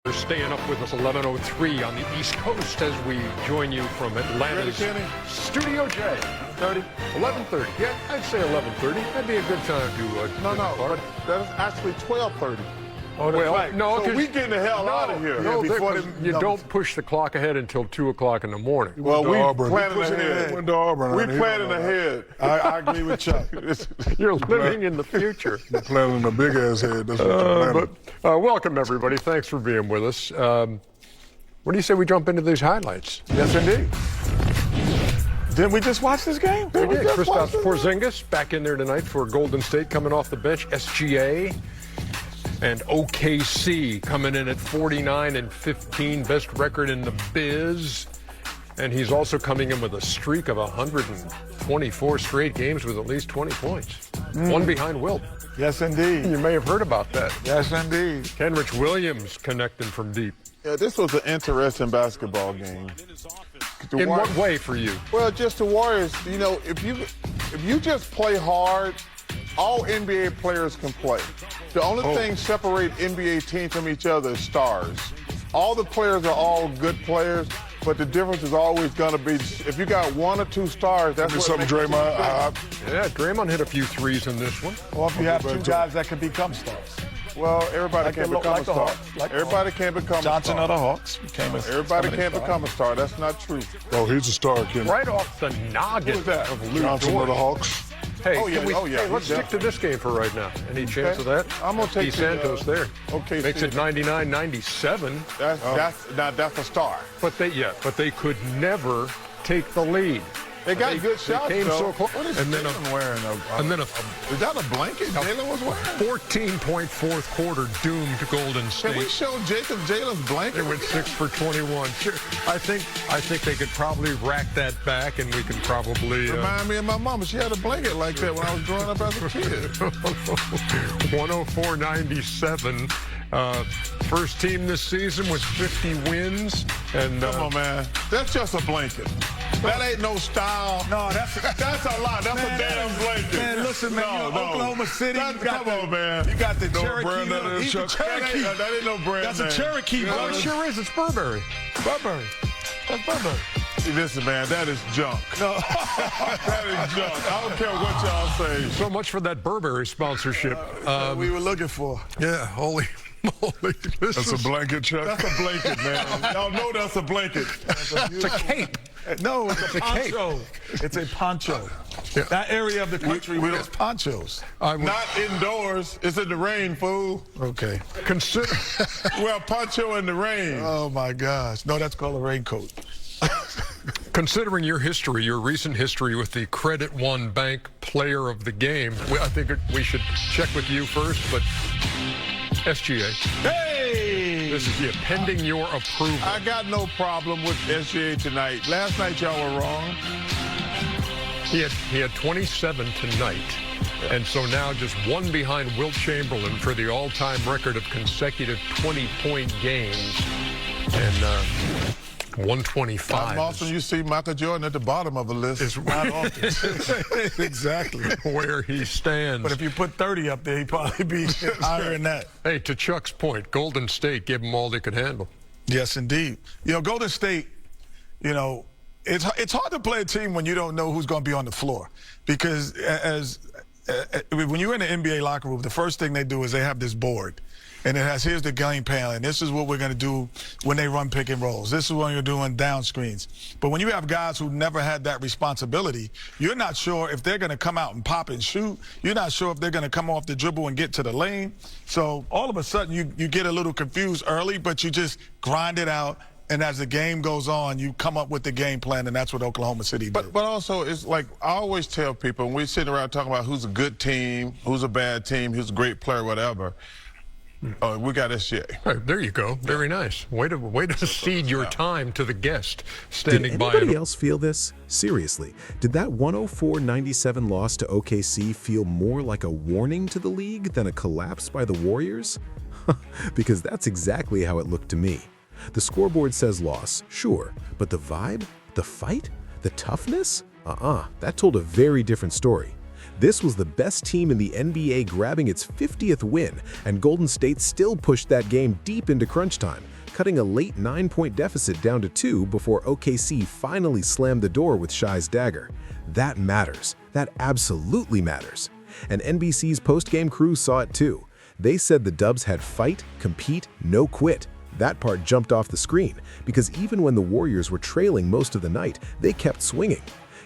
We're staying up with us 11:03 on the East Coast as we join you from Atlanta's Studio J. 11:30. Yeah, I'd say 11:30. That'd be a good time to but that's actually 12:30. Oh, well, right. no, so we getting the hell out of here. No, before you don't push the clock ahead until 2 o'clock in the morning. Well, we planning ahead. Went to Auburn. We planning ahead. I agree with Chuck. You're living in the future. You're planning a big ass head. That's what you're planning. But welcome everybody. Thanks for being with us. What do you say we jump into these highlights? Yes, indeed. Didn't we just watch this game? We did. Kristaps Porzingis back in there tonight for Golden State coming off the bench. SGA. And OKC coming in at 49-15, best record in the biz. And he's also coming in with a streak of 124 straight games with at least 20 points. One behind Wilt. Yes, indeed. You may have heard about that. Yes, indeed. Kenrich Williams connecting from deep. Yeah, this was an interesting basketball game. In what way for you? Well, just the Warriors, you know, if you just play hard, all NBA players can play. The only thing separate NBA teams from each other is stars. All the players are all good players, but the difference is always going to be if you got one or two stars. That's what something Draymond. Yeah, Draymond hit a few threes in this one. Or if you have two guys that can become stars. Well, everybody can't become a star. Everybody can't become a star. Johnson of the Hawks became a star. Everybody can't become a star. That's not true. Oh, he's a star, Ken. Right off the noggin of Lou Johnson of the Hawks. Hey, hey, let's stick to this game for right now. Any chance of that? I'm going to take Gui Santos there. Okay, makes it 99-97. That's a star. But they could never take the lead. They got good shots, came though. so close. What is Jalen wearing? Is that a blanket Jalen was wearing? 14-point fourth quarter doomed Golden State. Can we show Jalen's blanket? They went 6 for 21. Sure. I think they could probably rack that back, and we can probably remind me of my mama. She had a blanket like that when I was growing up as a kid. 104-97. First team this season with 50 wins. And come on, man. That's just a blanket. That ain't no style. No, that's a lot. That's a damn blanket. Man, listen, man. Oklahoma City. Come on, man. You got the no Cherokee. Brand Cherokee. That ain't no brand. That's a Cherokee. Well, it sure is. It's Burberry. Burberry. That's Burberry. Listen, man, that is junk. No. That is junk. I don't care what y'all say. So much for that Burberry sponsorship. We were looking for. Yeah, holy moly. That's a blanket, Chuck. That's a blanket, man. Y'all know that's a blanket. It's a cape. No, it's a poncho. It's a poncho. Yeah. That area of the country wears ponchos. Not indoors. It's in the rain, fool. Okay. Consider. Well, poncho in the rain. Oh, my gosh. No, that's called a raincoat. Considering your history, your recent history with the Credit One Bank Player of the Game, I think we should check with you first, but SGA. Hey! This is pending your approval. I got no problem with SGA tonight. Last night y'all were wrong. He had 27 tonight, and so now just one behind Wilt Chamberlain for the all-time record of consecutive 20-point games, and 125. Not often you see Michael Jordan at the bottom of a list. It's not often. Exactly. Where he stands. But if you put 30 up there, he'd probably be higher than that. Hey, to Chuck's point, Golden State gave them all they could handle. Yes, indeed. You know, Golden State, you know, it's hard to play a team when you don't know who's going to be on the floor. Because when you're in the NBA locker room, the first thing they do is they have this board. And it has, here's the game plan, and this is what we're going to do when they run pick and rolls. This is what you're doing down screens. But when you have guys who never had that responsibility, you're not sure if they're going to come out and pop and shoot. You're not sure if they're going to come off the dribble and get to the lane. So all of a sudden you get a little confused early, but you just grind it out. And as the game goes on, you come up with the game plan, and that's what Oklahoma City did. But also, it's like I always tell people when we're sitting around talking about who's a good team, who's a bad team, who's a great player, whatever. We got SGA. Right, there you go. Very nice. Way to cede your time to the guest standing by. Did anybody else feel this? Seriously, did that 104-97 loss to OKC feel more like a warning to the league than a collapse by the Warriors? Because that's exactly how it looked to me. The scoreboard says loss, sure, but the vibe, the fight, the toughness? That told a very different story. This was the best team in the NBA grabbing its 50th win, and Golden State still pushed that game deep into crunch time, cutting a late 9-point deficit down to 2 before OKC finally slammed the door with Shai's dagger. That matters. That absolutely matters. And NBC's post-game crew saw it too. They said the Dubs had fight, compete, no quit. That part jumped off the screen, because even when the Warriors were trailing most of the night, they kept swinging.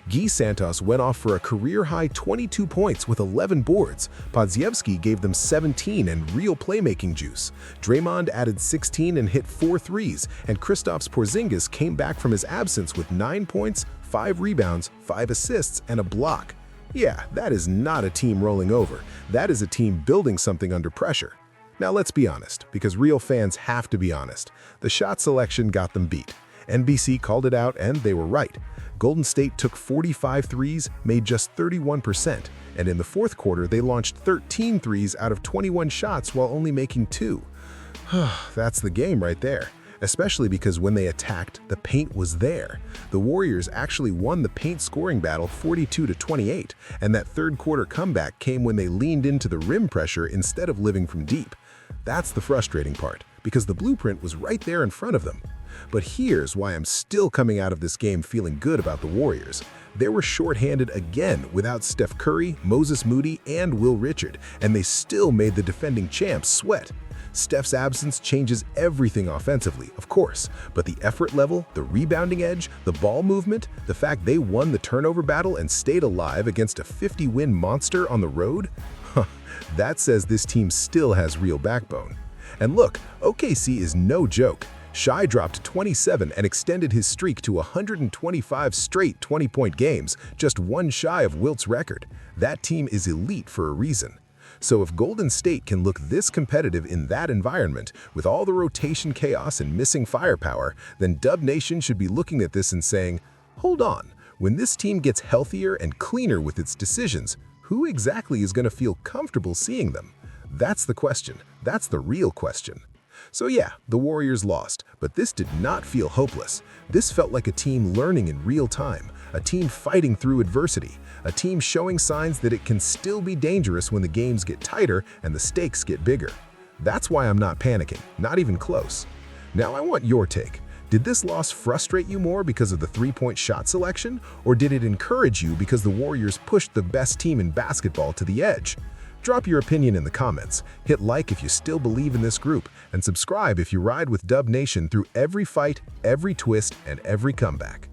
Gui Santos went off for a career-high 22 points with 11 boards. Podziemski gave them 17 and real playmaking juice. Draymond added 16 and hit 4 threes, and Kristaps Porzingis came back from his absence with 9 points, 5 rebounds, 5 assists, and a block. Yeah, that is not a team rolling over. That is a team building something under pressure. Now let's be honest, because real fans have to be honest. The shot selection got them beat. NBC called it out, and they were right. Golden State took 45 threes, made just 31%, and in the fourth quarter they launched 13 threes out of 21 shots while only making 2. That's the game right there. Especially because when they attacked, the paint was there. The Warriors actually won the paint scoring battle 42-28, and that third quarter comeback came when they leaned into the rim pressure instead of living from deep. That's the frustrating part, because the blueprint was right there in front of them. But here's why I'm still coming out of this game feeling good about the Warriors. They were shorthanded again without Steph Curry, Moses Moody, and Will Richard, and they still made the defending champs sweat. Steph's absence changes everything offensively, of course, but the effort level, the rebounding edge, the ball movement, the fact they won the turnover battle and stayed alive against a 50-win monster on the road, that says this team still has real backbone. And look, OKC is no joke. Shai dropped 27 and extended his streak to 125 straight 20-point games, just one shy of Wilt's record. That team is elite for a reason. So if Golden State can look this competitive in that environment, with all the rotation chaos and missing firepower, then Dub Nation should be looking at this and saying, hold on, when this team gets healthier and cleaner with its decisions, who exactly is going to feel comfortable seeing them? That's the question. That's the real question. So yeah, the Warriors lost, but this did not feel hopeless. This felt like a team learning in real time, a team fighting through adversity, a team showing signs that it can still be dangerous when the games get tighter and the stakes get bigger. That's why I'm not panicking, not even close. Now I want your take. Did this loss frustrate you more because of the three-point shot selection, or did it encourage you because the Warriors pushed the best team in basketball to the edge? Drop your opinion in the comments, hit like if you still believe in this group, and subscribe if you ride with Dub Nation through every fight, every twist, and every comeback.